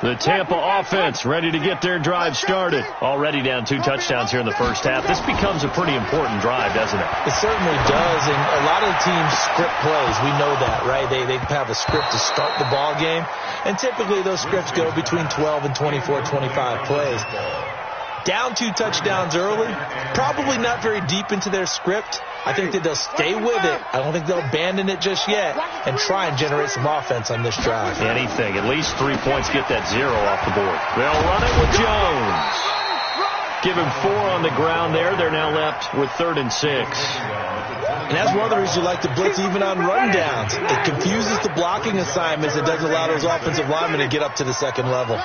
The Tampa offense ready to get their drive started. Already down 2 touchdowns here in the first half. This becomes a pretty important drive, doesn't it? It certainly does, and a lot of the teams script plays. We know that, right? They have a script to start the ball game, and typically those scripts go between 12 and 24, 25 plays. Down 2 touchdowns early, probably not very deep into their script. I think that they'll stay with it. I don't think they'll abandon it just yet and try and generate some offense on this drive. Anything. At least 3 points, get that 0 off the board. They'll run it with Jones. Give him 4 on the ground there. They're now left with 3rd and 6. And that's one of the reasons you like to blitz even on rundowns. It confuses the blocking assignments. It doesn't allow those offensive linemen to get up to the second level.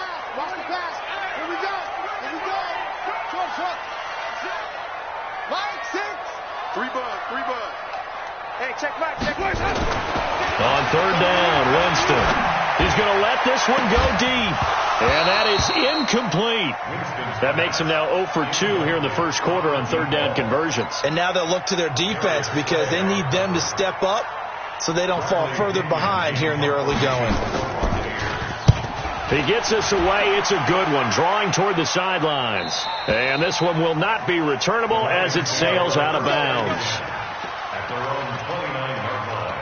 On 3rd down, Winston. He's going to let this one go deep. And that is incomplete. That makes him now 0 for 2 here in the first quarter on 3rd down conversions. And now they'll look to their defense because they need them to step up so they don't fall further behind here in the early going. He gets us away. It's a good one, drawing toward the sidelines. And this one will not be returnable as it sails out of bounds. At their own 29-yard line.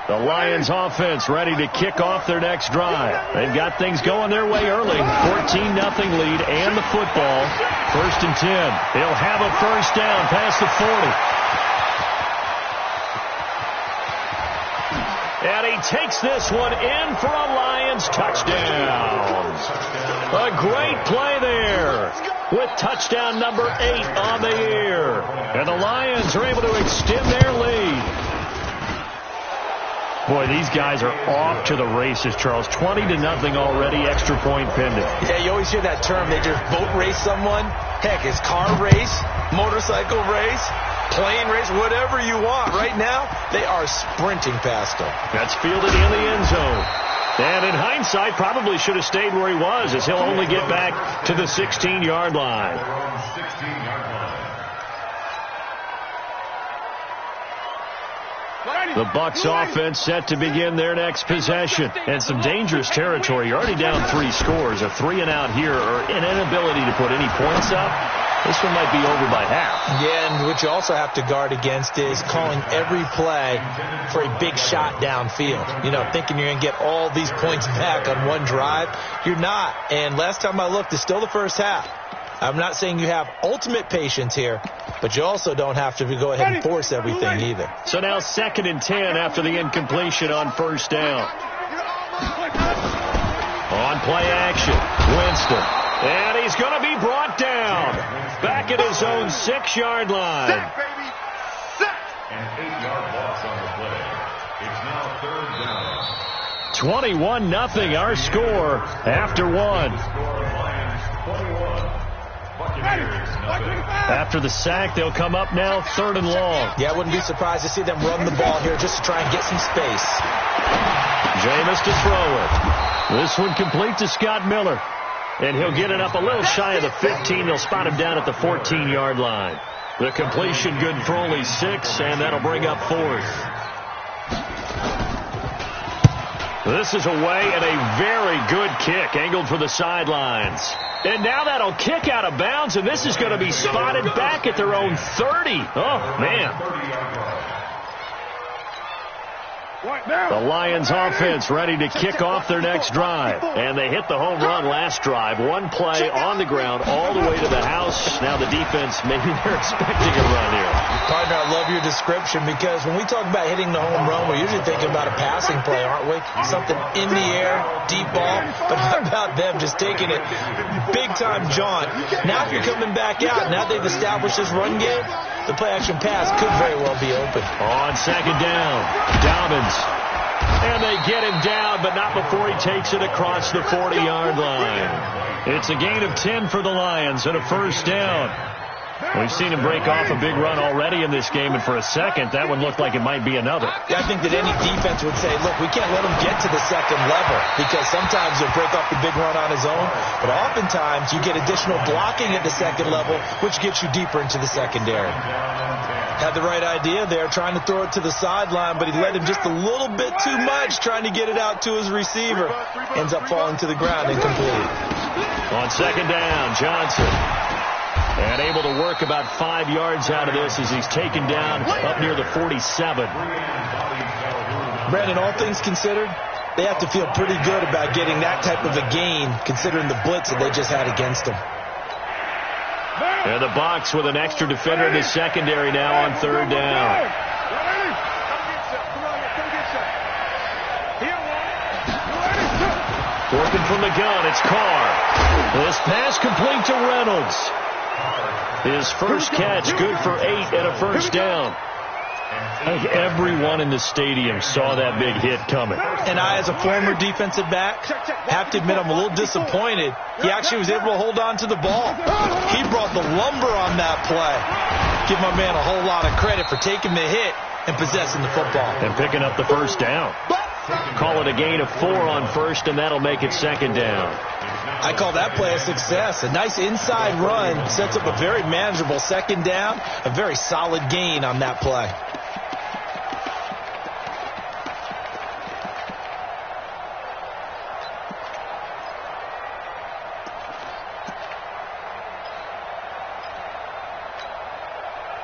The Lions offense ready to kick off their next drive. They've got things going their way early. 14-0 lead and the football. 1st and 10. They'll have a first down past the 40. And he takes this one in for a Lions touchdown. A great play there with touchdown number 8 on the year. And the Lions are able to extend their lead. Boy, these guys are off to the races, Charles. 20-0 already, extra point pending. Yeah, you always hear that term. They just boat race someone. Heck, it's car race, motorcycle race, plane race, whatever you want. Right now, they are sprinting past them. That's fielded in the end zone. And in hindsight, probably should have stayed where he was, as he'll only get back to the 16-yard line. 16-yard line. The Bucs offense set to begin their next possession. And some dangerous territory. You're already down 3 scores. A 3-and-out here or an inability to put any points up. This one might be over by half. Yeah, and what you also have to guard against is calling every play for a big shot downfield. You know, thinking you're going to get all these points back on one drive. You're not. And last time I looked, it's still the first half. I'm not saying you have ultimate patience here, but you also don't have to go ahead and force everything either. So now 2nd and 10 after the incompletion on first down. On play action, Winston. And he's going to be brought down. Back at his own 6-yard line. Sack, baby. Sack. An 8-yard loss on the play. It's now 3rd down. 21-0 our score after 1. After the sack, they'll come up now 3rd and long. Yeah, I wouldn't be surprised to see them run the ball here just to try and get some space. Jameis to throw it. This one complete to Scott Miller. And he'll get it up a little shy of the 15. They'll spot him down at the 14-yard line. The completion good for only 6, and that'll bring up 4th. This is away and a very good kick angled for the sidelines. And now that'll kick out of bounds, and this is going to be spotted back at their own 30. Oh, man. The Lions offense ready to kick off their next drive. And they hit the home run last drive. One play on the ground all the way to the house. Now the defense, maybe they're expecting a run here. Partner, I love your description because when we talk about hitting the home run, we're usually thinking about a passing play, aren't we? Something in the air, deep ball. But how about them just taking it big-time jaunt? Now if you're coming back out, now they've established this run game, the play-action pass could very well be open. On 2nd down, Dobbins. And they get him down, but not before he takes it across the 40-yard line. It's a gain of 10 for the Lions and a first down. We've seen him break off a big run already in this game, and for a second, that one looked like it might be another. Yeah, I think that any defense would say, look, we can't let him get to the second level because sometimes he'll break off the big run on his own, but oftentimes you get additional blocking at the second level, which gets you deeper into the secondary. Had the right idea there, trying to throw it to the sideline, but he led him just a little bit too much, trying to get it out to his receiver. Ends up falling to the ground incomplete. On second down, Johnson. And able to work about 5 yards out of this as he's taken down up near the 47. Brandon, all things considered, they have to feel pretty good about getting that type of a gain, considering the blitz that they just had against them. And the Bucs with an extra defender in the secondary now on third down. Working from the gun, it's Carr. This pass complete to Reynolds. His first catch, good for 8 and a first down. I think everyone in the stadium saw that big hit coming. And I, as a former defensive back, have to admit I'm a little disappointed. He actually was able to hold on to the ball. He brought the lumber on that play. Give my man a whole lot of credit for taking the hit and possessing the football. And picking up the first down. Call it a gain of 4 on first, and that'll make it second down. I call that play a success. A nice inside run sets up a very manageable second down. A very solid gain on that play.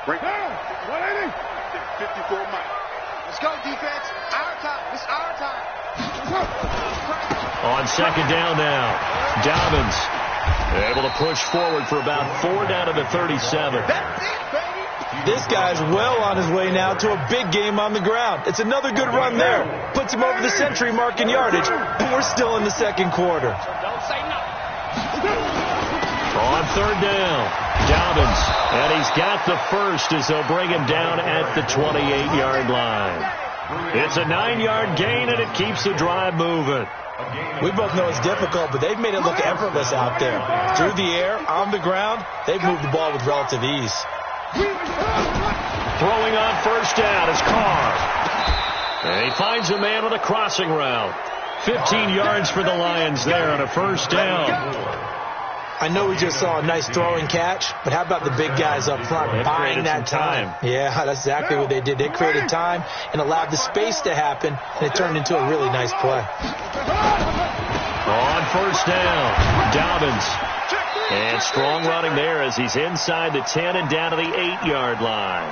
Break down. 180. 54 Mike. Let's go, defense. Our time. It's our time. On second down now, Dobbins able to push forward for about 4 down to the 37. This guy's well on his way now to a big game on the ground. It's another good run there. Puts him over the century mark in yardage, and we're still in the second quarter. On third down, Dobbins, and he's got the first as they'll bring him down at the 28-yard line. It's a 9-yard gain, and it keeps the drive moving. We both know it's difficult, but they've made it look effortless out there. Through the air, on the ground, they've moved the ball with relative ease. Throwing on first down is Carr. And he finds a man with a crossing route. 15 yards for the Lions there on a first down. I know we just saw a nice throwing catch, but how about the big guys up front buying that time? Yeah, that's exactly what they did. They created time and allowed the space to happen, and it turned into a really nice play. On first down, Dobbins. And strong running there as he's inside the 10 and down to the 8-yard line.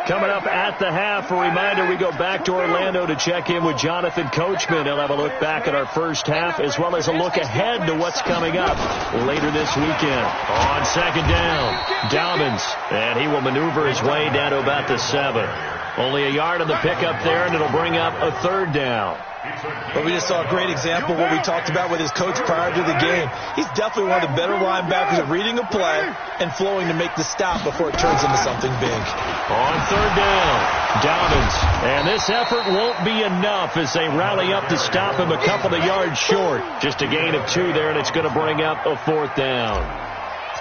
Coming up at the half, a reminder, we go back to Orlando to check in with Jonathan Coachman. He'll have a look back at our first half as well as a look ahead to what's coming up later this weekend. On second down, Dobbins, and he will maneuver his way down to about the 7. Only a yard on the pickup there, and it'll bring up a third down. But we just saw a great example of what we talked about with his coach prior to the game. He's definitely one of the better linebackers at reading a play and flowing to make the stop before it turns into something big. On third down, Dobbins. And this effort won't be enough as they rally up to stop him a couple of yards short. Just a gain of 2 there, and it's going to bring up a 4th down.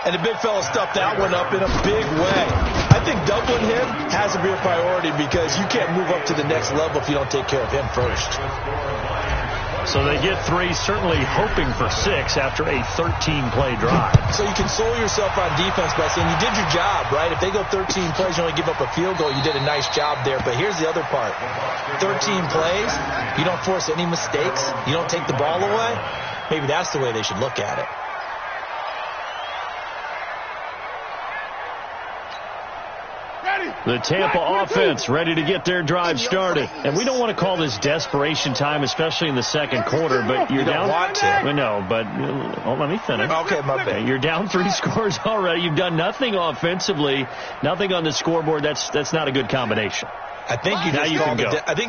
And the big fella stuffed that one up in a big way. I think doubling him has to be a priority because you can't move up to the next level if you don't take care of him first. So they get 3, certainly hoping for 6 after a 13-play drive. So you console yourself on defense by saying you did your job, right? If they go 13 plays, you only give up a field goal, you did a nice job there. But here's the other part. 13 plays, you don't force any mistakes, you don't take the ball away. Maybe that's the way they should look at it. The Tampa offense ready to get their drive started. And we don't want to call this desperation time, especially in the second quarter, but you're down. Want to. No, but let me finish. Okay, my bad. You're down 3 scores already. You've done nothing offensively, nothing on the scoreboard. That's not a good combination. I think you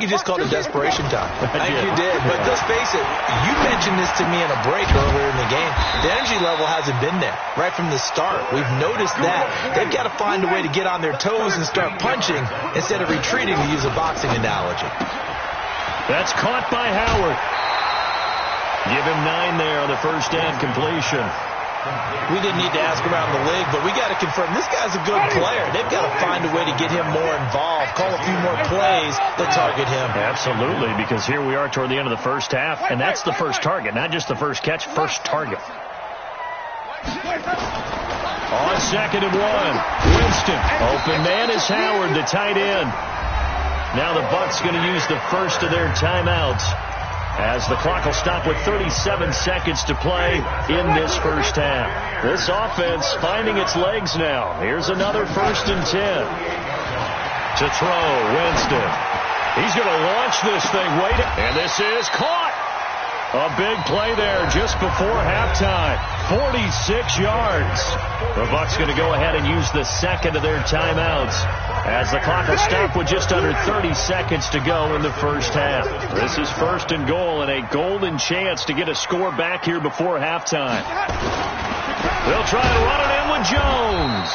just called it desperation time. I think you did. But let's face it, you mentioned this to me in a break earlier in the game. The energy level hasn't been there right from the start. We've noticed that. They've got to find a way to get on their toes and start punching instead of retreating, to use a boxing analogy. That's caught by Howard. Give him 9 there on the first down completion. We didn't need to ask around the league, but we got to confirm this guy's a good player. They've got to find a way to get him more involved, call a few more plays that target him. Absolutely, because here we are toward the end of the first half, and that's the first target, not just the first catch, first target. On 2nd and 1, Winston. Open man is Howard, the tight end. Now the Bucs going to use the first of their timeouts as the clock will stop with 37 seconds to play in this first half. This offense finding its legs now. Here's another 1st and 10. To throw, Winston. He's going to launch this thing. And this is caught. A big play there just before halftime. 46 yards. The Bucs going to go ahead and use the second of their timeouts as the clock will stop with just under 30 seconds to go in the first half. This is 1st and goal and a golden chance to get a score back here before halftime. They'll try to run it in with Jones.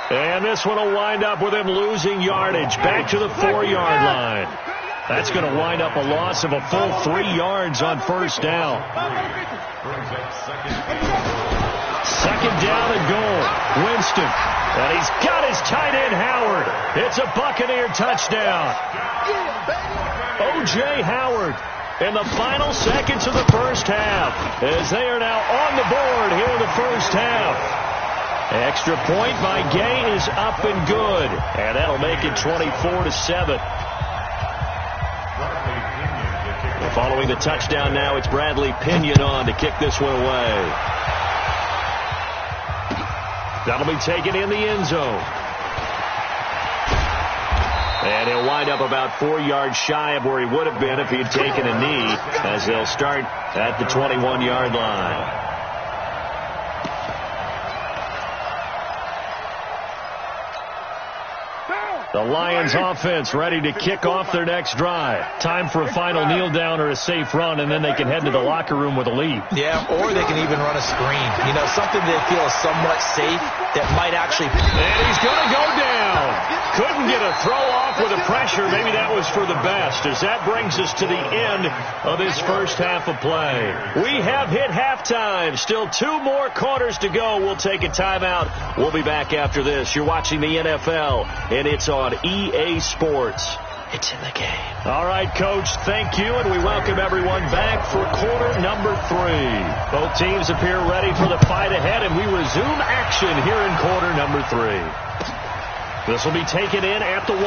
And this one will wind up with him losing yardage back to the 4-yard line. That's going to wind up a loss of a full 3 yards on 1st down. 2nd down and goal. Winston. And he's got his tight end, Howard. It's a Buccaneer touchdown. O.J. Howard in the final seconds of the first half as they are now on the board here in the first half. Extra point by Gay is up and good. And that'll make it 24-7. Following the touchdown now, it's Bradley Pinion on to kick this one away. That'll be taken in the end zone. And he'll wind up about 4 yards shy of where he would have been if he had taken a knee, as they'll start at the 21-yard line. The Lions offense ready to kick off their next drive. Time for a final kneel down or a safe run, and then they can head to the locker room with a lead. Yeah, or they can even run a screen. You know, something they feel is somewhat safe that might actually... And he's going to go down. Couldn't get a throw off with the pressure. Maybe that was for the best, as that brings us to the end of this first half of play. We have hit halftime. Still 2 more quarters to go. We'll take a timeout. We'll be back after this. You're watching the NFL, and it's on EA Sports. It's in the game. All right, Coach, thank you, and we welcome everyone back for quarter number 3. Both teams appear ready for the fight ahead, and we resume action here in quarter number 3. This will be taken in at the 1.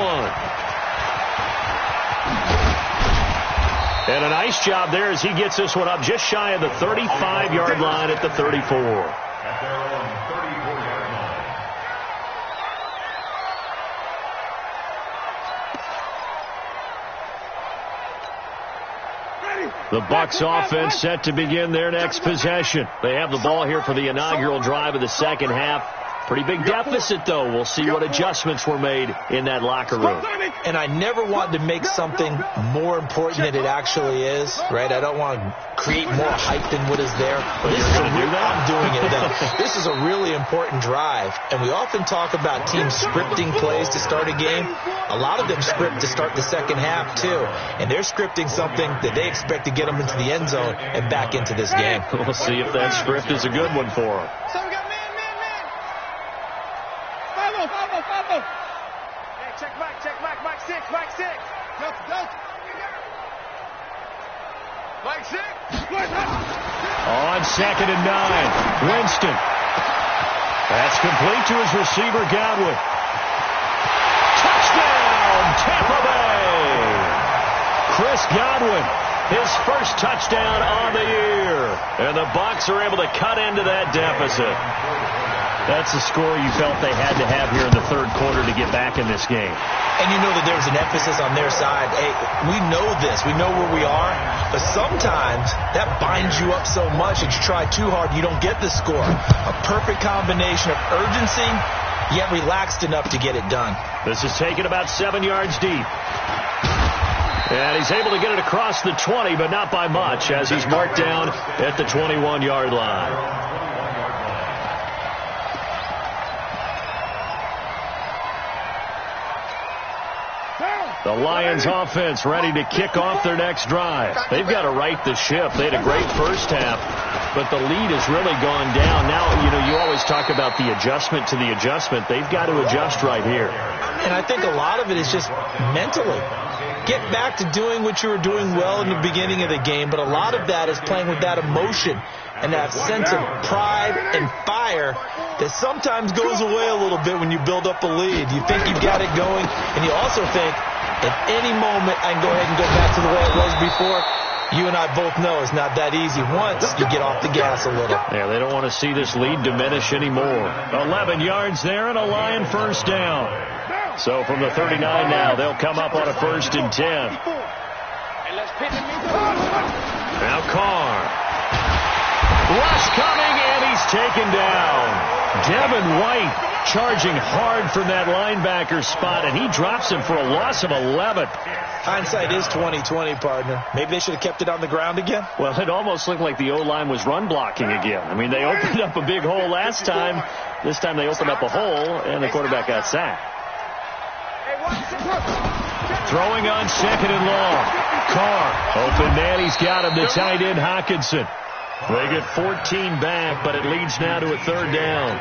And a nice job there as he gets this one up just shy of the 35-yard line at the 34. The Bucs offense set to begin their next possession. They have the ball here for the inaugural drive of the second half. Pretty big deficit, though. We'll see what adjustments were made in that locker room. And I never want to make something more important than it actually is, right? I don't want to create more hype than what is there. But you're going to do that? I'm doing it, though. This is a really important drive, and we often talk about teams scripting plays to start a game. A lot of them script to start the second half, too. And they're scripting something that they expect to get them into the end zone and back into this game. We'll see if that script is a good one for them. Hey, check Mike 6. Mike 6. On 2nd and 9, Winston. That's complete to his receiver, Godwin. Touchdown, Tampa Bay! Chris Godwin, his first touchdown on the year. And the Bucs are able to cut into that deficit. That's the score you felt they had to have here in the third quarter to get back in this game. And you know that there's an emphasis on their side. Hey, we know this. We know where we are. But sometimes that binds you up so much that you try too hard, you don't get the score. A perfect combination of urgency, yet relaxed enough to get it done. This is taken about 7 yards deep. And he's able to get it across the 20, but not by much, as he's marked down at the 21-yard line. The Lions offense ready to kick off their next drive. They've got to right the ship. They had a great first half, but the lead has really gone down. Now, you always talk about the adjustment to the adjustment. They've got to adjust right here. And I think a lot of it is just mentally. Get back to doing what you were doing well in the beginning of the game, but a lot of that is playing with that emotion. and that sense of pride and fire that sometimes goes away a little bit when you build up a lead. You think you've got it going, and you also think, at any moment, I can go ahead and go back to the way it was before. You and I both know it's not that easy once you get off the gas a little. Yeah, they don't want to see this lead diminish anymore. 11 yards there and a Lion first down. So from the 39 now, they'll come up on a 1st and 10. Now Carr. Rush coming, and he's taken down. Devin White charging hard from that linebacker spot, and he drops him for a loss of 11. Hindsight is 20/20, partner. Maybe they should have kept it on the ground again. Well, it almost looked like the O-line was run blocking again. I mean, they opened up a big hole last time. This time they opened up a hole, and the quarterback got sacked. Throwing on 2nd and long. Carr. Open man, he's got him. The tight end, Hockenson. They get 14 back, but it leads now to a 3rd down.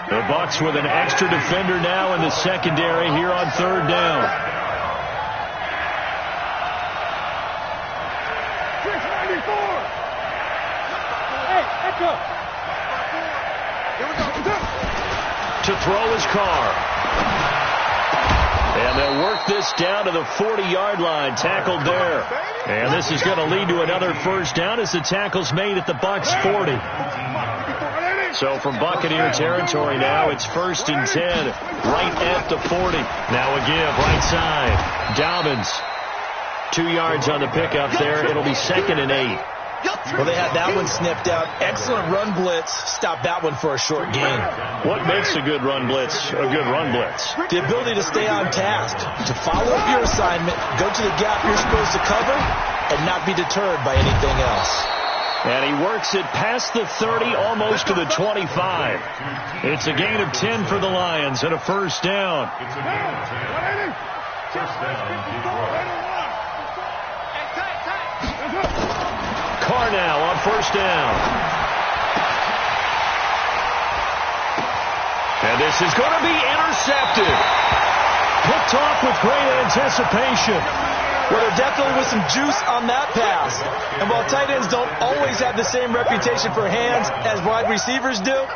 The Bucs with an extra defender now in the secondary here on 3rd down. To throw is Carr. And they'll work this down to the 40-yard line. Tackled there. And this is going to lead to another 1st down as the tackle's made at the Bucs 40. So from Buccaneer territory now, it's 1st and 10, right at the 40. Now a give, right side. Dobbins, 2 yards on the pickup there. It'll be 2nd and 8. Well, they had that one snipped out. Excellent run blitz. Stop that one for a short gain. What makes a good run blitz a good run blitz? The ability to stay on task, to follow up your assignment, go to the gap you're supposed to cover, and not be deterred by anything else. And he works it past the 30, almost to the 25. It's a gain of 10 for the Lions and a 1st down. Carr now on 1st down. And this is going to be intercepted. Picked off with great anticipation. Well, there definitely was some juice on that pass. And while tight ends don't always have the same reputation for hands as wide receivers do,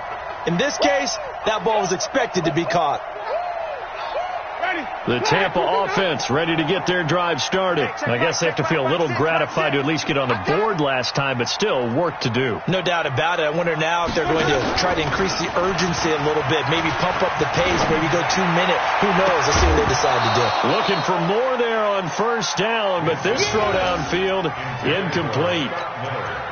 in this case, that ball was expected to be caught. The Tampa offense ready to get their drive started. I guess they have to feel a little gratified to at least get on the board last time, but still work to do. No doubt about it. I wonder now if they're going to try to increase the urgency a little bit, maybe pump up the pace, maybe go 2 minute. Who knows? Let's see what they decide to do. Looking for more there on 1st down, but this throw downfield incomplete.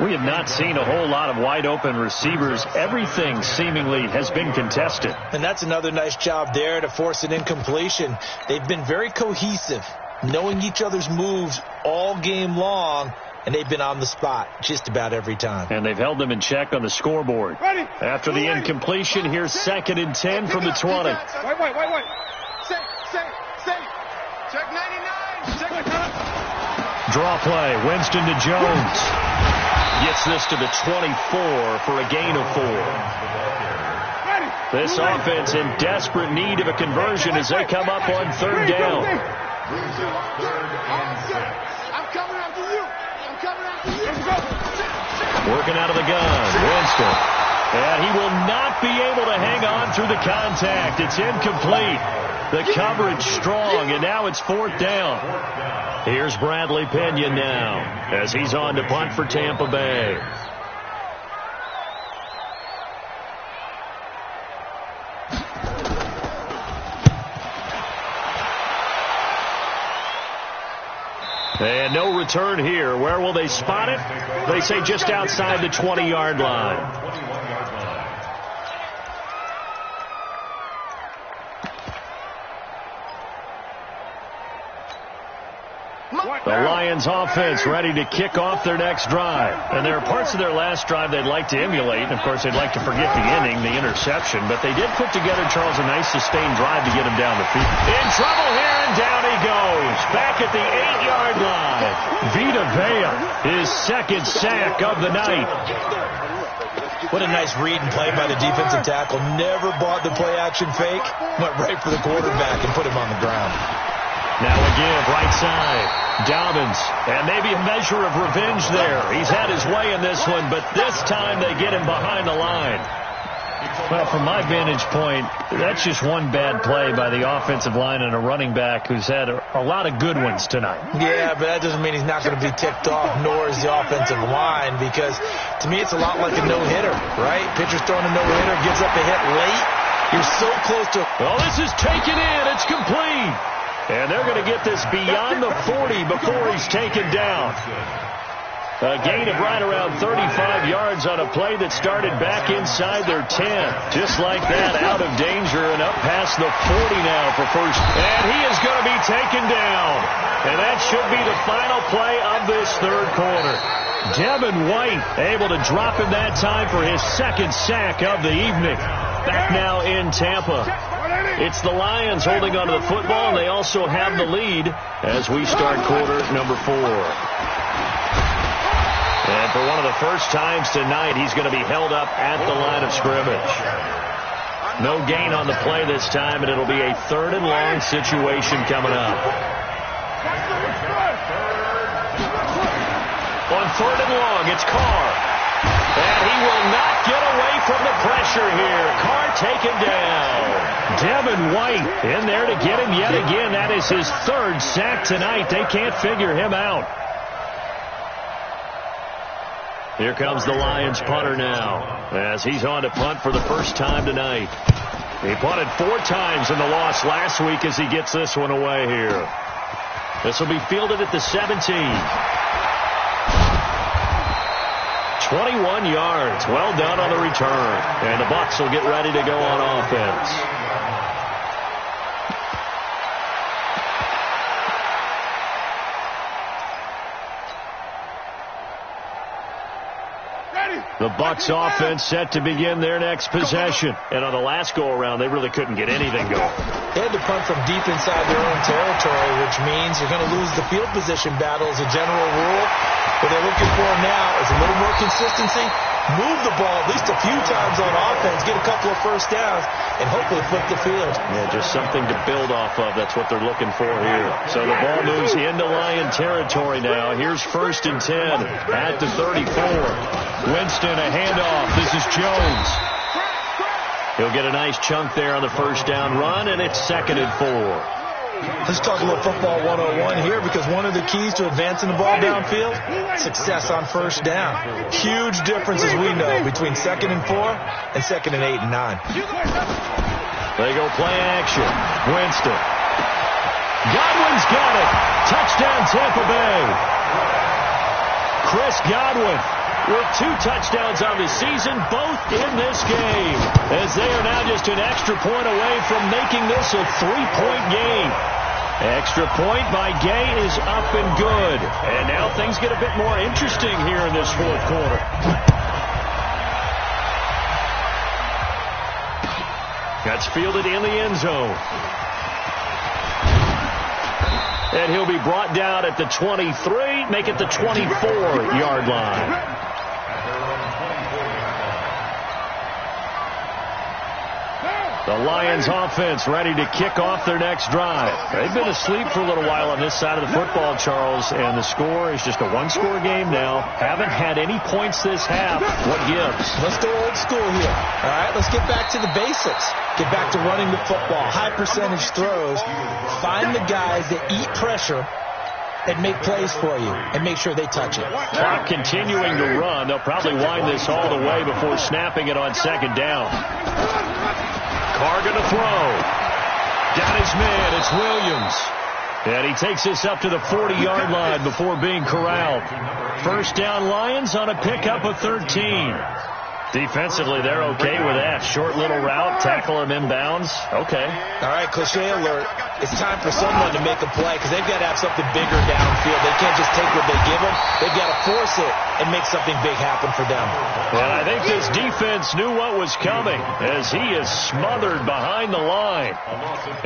We have not seen a whole lot of wide open receivers. Everything seemingly has been contested. And that's another nice job there to force an incompletion. They've been very cohesive, knowing each other's moves all game long, and they've been on the spot just about every time. And they've held them in check on the scoreboard. After the incompletion, here's 2nd and 10 from the 20. Wait. Check 99. Check. Draw play. Winston to Jones. Gets this to the 24 for a gain of 4. This offense in desperate need of a conversion as they come up on 3rd down. I'm coming after you. Working out of the gun. Winston. And he will not be able to hang on through the contact. It's incomplete. The coverage strong, and now it's 4th down. Here's Bradley Pinion now as he's on to punt for Tampa Bay. And no return here. Where will they spot it? They say just outside the 20-yard line. The Lions offense ready to kick off their next drive. And there are parts of their last drive they'd like to emulate. And, of course, they'd like to forget the inning, the interception. But they did put together, Charles, a nice sustained drive to get him down the field. In trouble here, and down he goes. Back at the 8-yard line. Vita Vea, his 2nd sack of the night. What a nice read and play by the defensive tackle. Never bought the play-action fake. Went right for the quarterback and put him on the ground. Now again, right side. Dobbins, and maybe a measure of revenge there. He's had his way in this one, but this time they get him behind the line. Well, from my vantage point, that's just one bad play by the offensive line and a running back who's had a lot of good ones tonight. Yeah, but that doesn't mean he's not going to be ticked off, nor is the offensive line, because to me it's a lot like a no-hitter, right? Pitcher's throwing a no-hitter, gives up a hit late. You're so close to... Well, this is taken in. It's complete. And they're going to get this beyond the 40 before he's taken down. A gain of right around 35 yards on a play that started back inside their 10. Just like that, out of danger and up past the 40 now for first. And he is going to be taken down. And that should be the final play of this third quarter. Devin White able to drop him that time for his second sack of the evening. Back now in Tampa. It's the Lions holding onto the football, and they also have the lead as we start quarter number 4. And for one of the first times tonight, he's going to be held up at the line of scrimmage. No gain on the play this time, and it'll be a 3rd and long situation coming up. On 3rd and long, it's Carr. And he will not get away from the pressure here. Carr taken down. Devin White in there to get him yet again. That is his 3rd sack tonight. They can't figure him out. Here comes the Lions punter now as he's on to punt for the first time tonight. He punted 4 times in the loss last week as he gets this one away here. This will be fielded at the 17. 21 yards. Well done on the return. And the Bucs will get ready to go on offense. The Bucs offense set to begin their next possession. And on the last go-around, they really couldn't get anything going. They had to punt from deep inside their own territory, which means you're going to lose the field position battle as a general rule. What they're looking for now is a little more consistency, move the ball at least a few times on offense, get a couple of first downs, and hopefully flip the field. Yeah, just something to build off of. That's what they're looking for here. So the ball moves into Lion territory now. Here's 1st and 10 at the 34. Winston, a handoff. This is Jones. He'll get a nice chunk there on the first down run, and it's 2nd and 4. Let's talk a little football 101 here, because one of the keys to advancing the ball downfield, success on first down. Huge difference, as we know, between 2nd and 4 and 2nd and 8 and 9. They go play action. Winston. Godwin's got it. Touchdown, Tampa Bay. Chris Godwin with 2 touchdowns on the season, both in this game, as they are now just an extra point away from making this a 3-point game. Extra point by Gay is up and good. And now things get a bit more interesting here in this 4th quarter. That's fielded in the end zone. And he'll be brought down at the 23, make it the 24-yard line. The Lions offense ready to kick off their next drive. They've been asleep for a little while on this side of the football, Charles, and the score is just a 1-score game now. Haven't had any points this half. What gives? Let's go old school here. All right, let's get back to the basics. Get back to running the football, high percentage throws. Find the guys that eat pressure and make plays for you, and make sure they touch it. Clock continuing to run. They'll probably wind this all the way before snapping it on 2nd down. Carr going to throw. Got his man. It's Williams. And he takes this up to the 40-yard line before being corralled. First down, Lions on a pickup of 13. Defensively, they're okay with that. Short little route, tackle him inbounds. Okay. All right, cliche alert. It's time for someone to make a play, because they've got to have something bigger downfield. They can't just take what they give them. They've got to force it and make something big happen for them. And I think this defense knew what was coming, as he is smothered behind the line.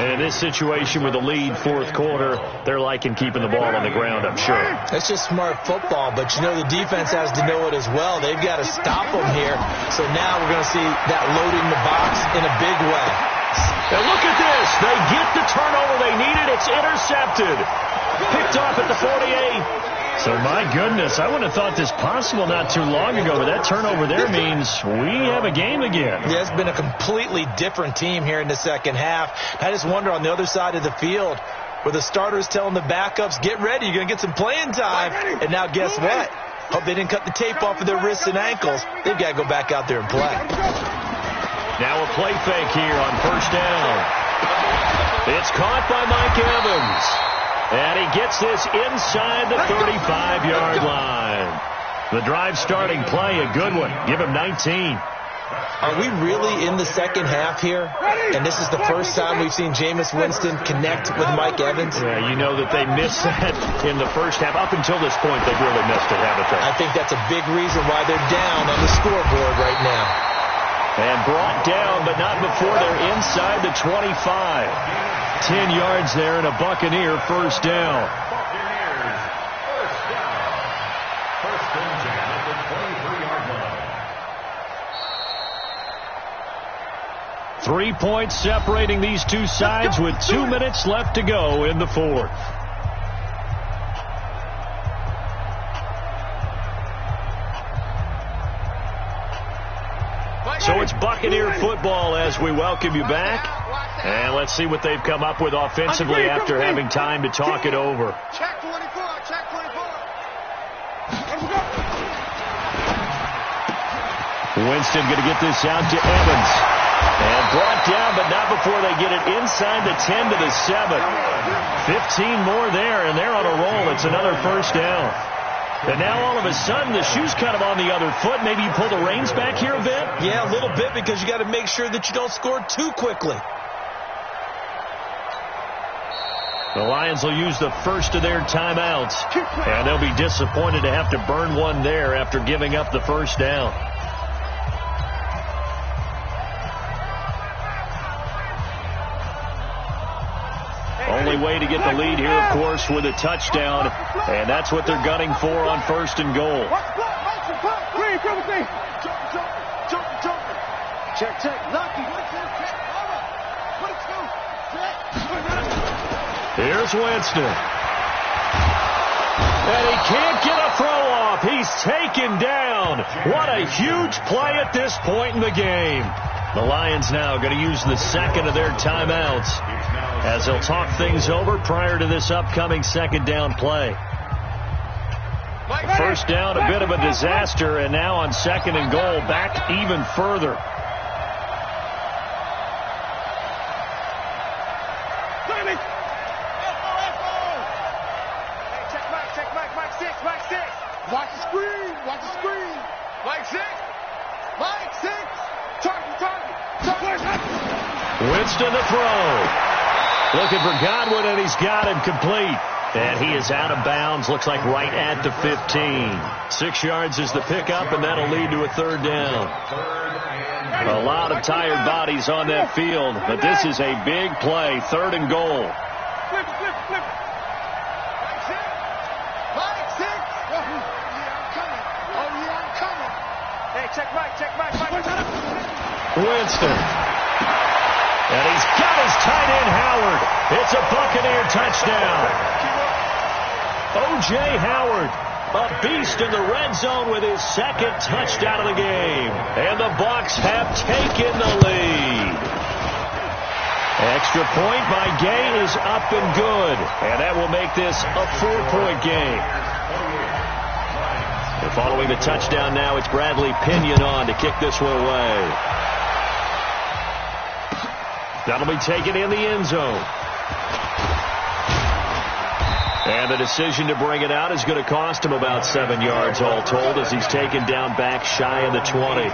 And in this situation with the lead 4th quarter, they're liking keeping the ball on the ground, I'm sure. That's just smart football, but you know the defense has to know it as well. They've got to stop them here So now we're going to see that loading the box in a big way. And look at this. They get the turnover they needed. It's intercepted. Picked off at the 48. So, my goodness, I wouldn't have thought this possible not too long ago, but that turnover there means we have a game again. Yeah, it's been a completely different team here in the second half. I just wonder on the other side of the field where the starters telling the backups, get ready, you're going to get some playing time. And now guess what? Hope they didn't cut the tape off of their wrists and ankles. They've got to go back out there and play. Now a play fake here on first down. It's caught by Mike Evans. And he gets this inside the 35-yard line. The drive starting play, a good one. Give him 19. Are we really in the second half here? And this is the first time we've seen Jameis Winston connect with Mike Evans? Yeah, you know that they missed that in the first half. Up until this point, they've really missed it, haven't they? I think that's a big reason why they're down on the scoreboard right now. And brought down, but not before they're inside the 25. 10 yards there and a Buccaneer first down. 3 points separating these two sides with 2 minutes left to go in the fourth. So it's Buccaneer football as we welcome you back. And let's see what they've come up with offensively after having time to talk it over. Check 24, check 24. Winston going to get this out to Evans. And brought down, but not before they get it inside the 10 to the 7. 15 more there, and they're on a roll. It's another first down. And now all of a sudden the shoe's kind of on the other foot. Maybe you pull the reins back here a bit? Yeah, a little bit, because you got to make sure that you don't score too quickly. The Lions will use the first of their timeouts, and they'll be disappointed to have to burn one there after giving up the first down. Only way to get the lead here, of course, with a touchdown, and that's what they're gunning for on first and goal. Check, check, lucky. Here's Winston. And he can't get a throw off. He's taken down. What a huge play at this point in the game. The Lions now going to use the second of their timeouts as they'll talk things over prior to this upcoming second down play. First down, a bit of a disaster, and now on second and goal, back even further. Watch the screen. Watch the screen. Mike 6. Mike 6. Target. Winston the throw. Looking for Godwin, and he's got him complete. And he is out of bounds, looks like right at the 15. 6 yards is the pickup, and that'll lead to a third down. A lot of tired bodies on that field, but this is a big play, third and goal. Flip. Mike 6. Oh, yeah, I'm coming. Hey, check Mike. Winston. And he's got his tight end, Howard. It's a Buccaneer touchdown. O.J. Howard, a beast in the red zone with his second touchdown of the game. And the Bucs have taken the lead. Extra point by Gay is up and good. And that will make this a 4-point game. And following the touchdown now, it's Bradley Pinion on to kick this one away. That'll be taken in the end zone. And the decision to bring it out is going to cost him about 7 yards all told as he's taken down back shy of the 20.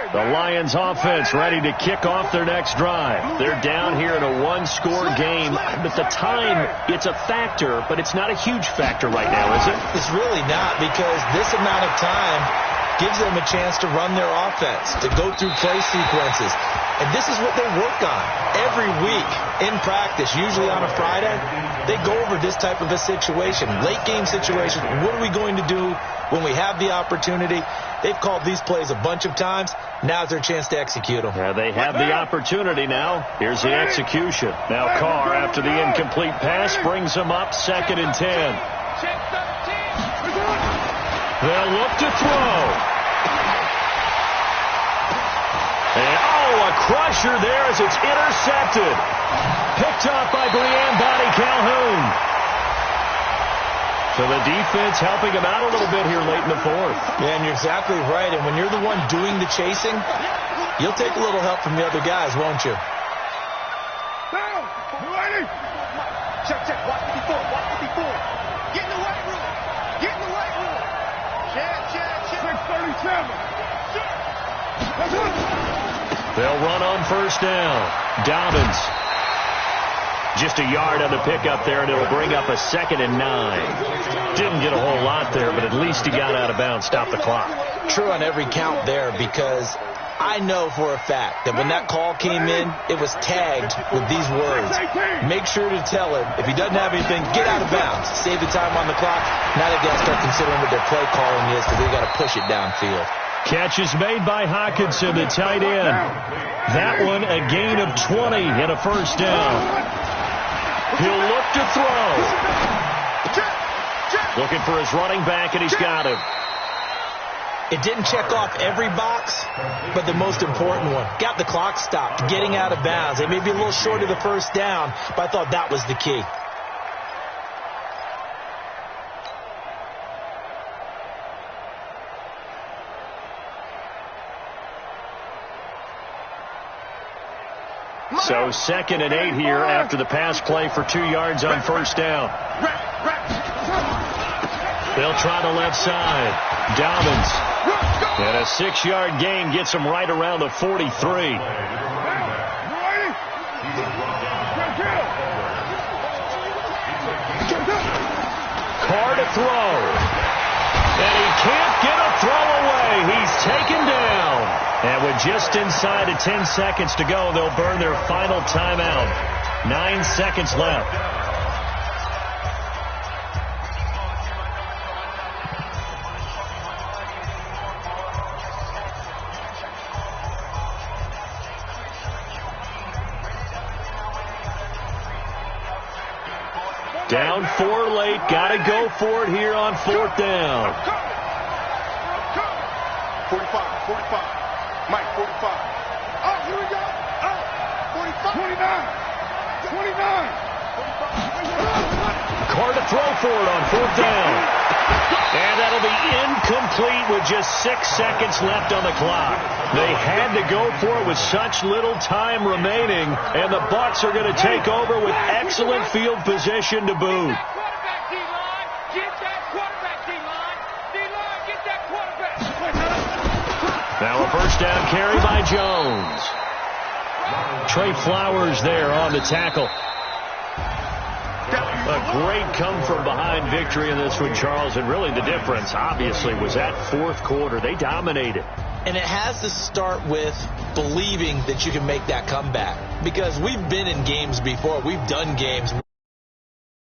The Lions offense ready to kick off their next drive. They're down here in a one-score game. But the time, it's a factor, but it's not a huge factor right now, is it? It's really not, because this amount of time gives them a chance to run their offense, to go through play sequences. And this is what they work on every week in practice, usually on a Friday. They go over this type of a situation, late game situation. What are we going to do when we have the opportunity? They've called these plays a bunch of times. Now's their chance to execute them. Yeah, they have the opportunity now. Here's the execution. Now Carr, after the incomplete pass, brings them up 2nd and 10. They'll look to throw. And, a crusher there as it's intercepted. Picked off by Brian Bonnie Calhoun. So the defense helping him out a little bit here late in the 4th. Yeah, and you're exactly right. And when you're the one doing the chasing, you'll take a little help from the other guys, won't you? Down. Ready. Check. Watch the before. Get in the right room. Check. 637. They'll run on 1st down. Dobbins. Just a yard on the pickup there, and it'll bring up a 2nd and 9. Didn't get a whole lot there, but at least he got out of bounds, stopped the clock. True on every count there, because I know for a fact that when that call came in, it was tagged with these words. Make sure to tell him, if he doesn't have anything, get out of bounds. Save the time on the clock. Now they've got to start considering what their play calling is, because they've got to push it downfield. Catch is made by Hockenson, the tight end. That one a gain of 20 and a 1st down. He'll look to throw. Looking for his running back, and he's got him. It didn't check off every box, but the most important one. Got the clock stopped, getting out of bounds. They may be a little short of the 1st down, but I thought that was the key. So 2nd and 8 here after the pass play for 2 yards on 1st down. They'll try the left side. Dobbins. And a 6-yard gain gets him right around the 43. Carr to throw. And he can't get a throw away. He's taken down. And with just inside of 10 seconds to go, they'll burn their final timeout. 9 seconds left. Down 4 late. Got to go for it here on 4th down. 45. Mike, 45. Oh, here we go. Oh, 45. 29. Carr to throw for it on 4th down. And that'll be incomplete with just 6 seconds left on the clock. They had to go for it with such little time remaining, and the Bucs are going to take over with excellent field position to boot. Now a 1st down carry by Jones. Trey Flowers there on the tackle. A great come-from-behind victory in this one, Charles. And really the difference, obviously, was that 4th quarter. They dominated. And it has to start with believing that you can make that comeback. Because we've been in games before. We've done games